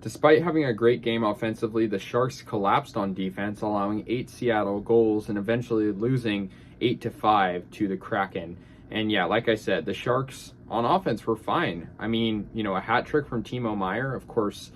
Despite having a great game offensively, the Sharks collapsed on defense, allowing 8 Seattle goals and eventually losing 8-5 to the Kraken. And yeah, like I said, the Sharks on offense were fine. I mean, a hat trick from Timo Meier, of course.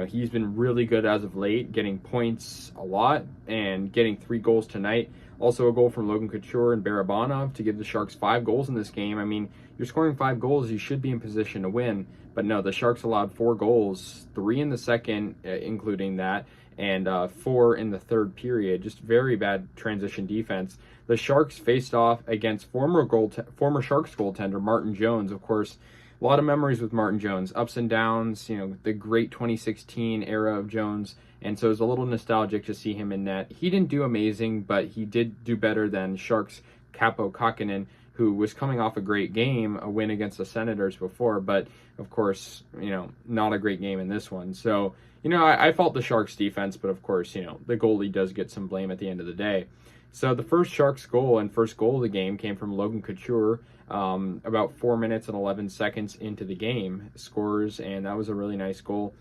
He's been really good as of late, getting points a lot and getting 3 goals tonight. Also a goal from Logan Couture and Barabanov to give the Sharks 5 goals in this game. I mean, you're scoring 5 goals, you should be in position to win. But no, the Sharks allowed 4 goals, 3 in the second, including that, and 4 in the third period. Just very bad transition defense. The Sharks faced off against former Sharks goaltender Martin Jones. Of course, a lot of memories with Martin Jones, ups and downs, the great 2016 era of Jones. And so it's a little nostalgic to see him in net. He didn't do amazing, but he did do better than Sharks Capo Kakinen, who was coming off a great game, a win against the Senators before, but of course, not a great game in this one. So, I fault the Sharks defense, but of course, the goalie does get some blame at the end of the day. So the first Sharks goal and first goal of the game came from Logan Couture, about 4 minutes and 11 seconds into the game, scores, and that was a really nice goal.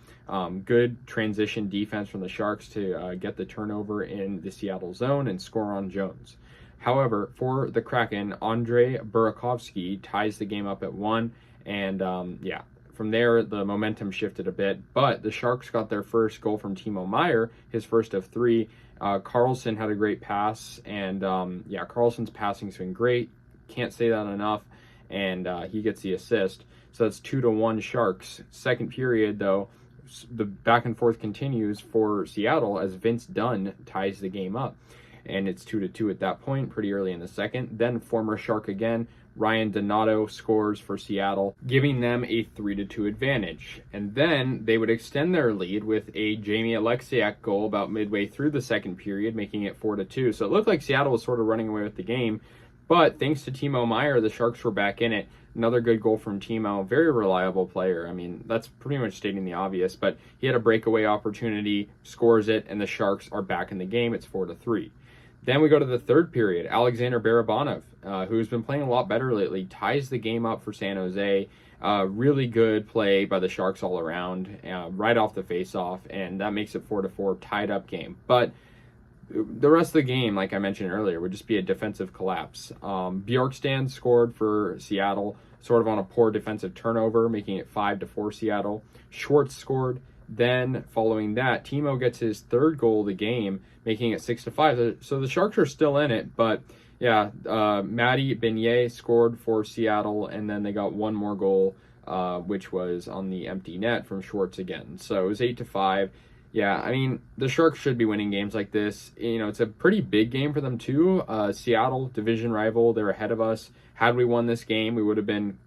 Good transition defense from the Sharks to get the turnover in the Seattle zone and score on Jones. However, for the Kraken, Andrei Burakovsky ties the game up at 1, and from there the momentum shifted a bit. But the Sharks got their first goal from Timo Meier, his first of 3. Carlson had a great pass, and Carlson's passing's been great. Can't say that enough, and he gets the assist. So that's 2-1 Sharks. Second period, though, the back and forth continues for Seattle as Vince Dunn ties the game up. And it's 2-2 at that point, pretty early in the second. Then former Shark again, Ryan Donato scores for Seattle, giving them a 3-2 advantage. And then they would extend their lead with a Jamie Alexiak goal about midway through the second period, making it 4-2. So it looked like Seattle was sort of running away with the game. But thanks to Timo Meier, the Sharks were back in it. Another good goal from Timo, very reliable player. I mean, that's pretty much stating the obvious, but he had a breakaway opportunity, scores it, and the Sharks are back in the game. It's 4-3. Then we go to the third period. Alexander Barabanov, who's been playing a lot better lately, ties the game up for San Jose. Really good play by the Sharks all around, right off the face-off, and that makes it 4-4, tied-up game. But the rest of the game, like I mentioned earlier, would just be a defensive collapse. Bjorkstrand scored for Seattle, sort of on a poor defensive turnover, making it 5-4 Seattle. Schwartz scored. Then, following that, Timo gets his third goal of the game, making it 6-5. So the Sharks are still in it, but yeah, Matty Beignet scored for Seattle, and then they got one more goal, which was on the empty net from Schwartz again. So it was 8-5. Yeah, I mean, the Sharks should be winning games like this. It's a pretty big game for them, too. Seattle, division rival, they're ahead of us. Had we won this game, we would have been,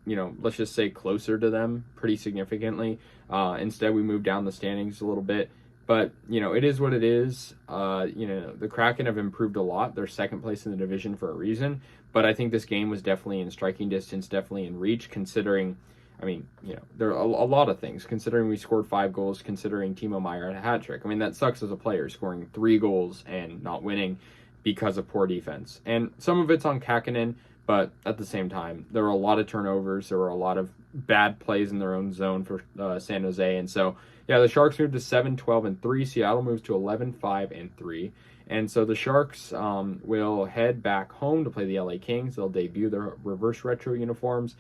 let's just say closer to them pretty significantly. Instead, we moved down the standings a little bit. But, it is what it is. The Kraken have improved a lot. They're second place in the division for a reason. But I think this game was definitely in striking distance, definitely in reach, considering... there are a lot of things, considering we scored 5 goals, considering Timo Meier had a hat trick. I mean, that sucks as a player, scoring 3 goals and not winning because of poor defense. And some of it's on Kakinen, but at the same time, there were a lot of turnovers. There were a lot of bad plays in their own zone for San Jose. And so, yeah, the Sharks moved to 7-12-3. Seattle moves to 11-5-3. And so the Sharks will head back home to play the LA Kings. They'll debut their reverse retro uniforms.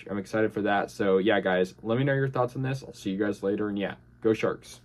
I'm excited for that. So, yeah, guys, let me know your thoughts on this. I'll see you guys later. And, yeah, go Sharks.